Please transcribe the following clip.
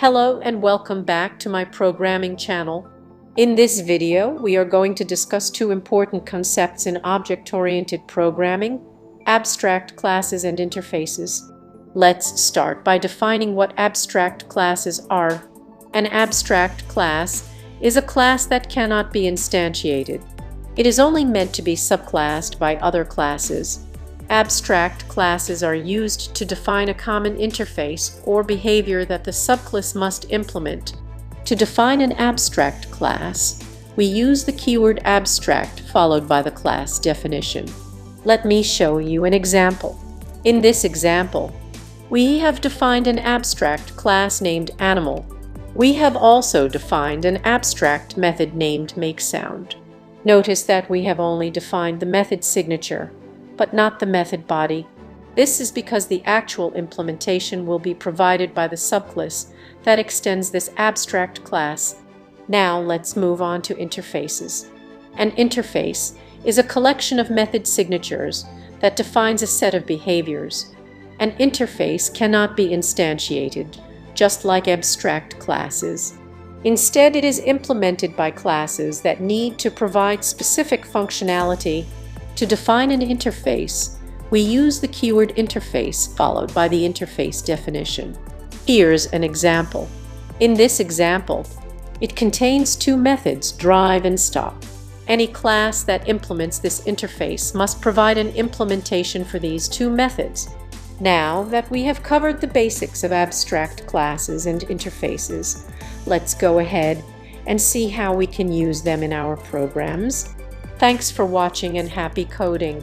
Hello and welcome back to my programming channel. In this video, we are going to discuss two important concepts in object-oriented programming: abstract classes and interfaces. Let's start by defining what abstract classes are. An abstract class is a class that cannot be instantiated. It is only meant to be subclassed by other classes. Abstract classes are used to define a common interface or behavior that the subclass must implement. To define an abstract class, we use the keyword abstract followed by the class definition. Let me show you an example. In this example, we have defined an abstract class named animal. We have also defined an abstract method named makeSound. Notice that we have only defined the method signature, but not the method body. This is because the actual implementation will be provided by the subclass that extends this abstract class. Now let's move on to interfaces. An interface is a collection of method signatures that defines a set of behaviors. An interface cannot be instantiated, just like abstract classes. Instead, it is implemented by classes that need to provide specific functionality. To define an interface, we use the keyword interface followed by the interface definition. Here's an example. In this example, it contains two methods, drive and stop. Any class that implements this interface must provide an implementation for these two methods. Now that we have covered the basics of abstract classes and interfaces, let's go ahead and see how we can use them in our programs. Thanks for watching and happy coding!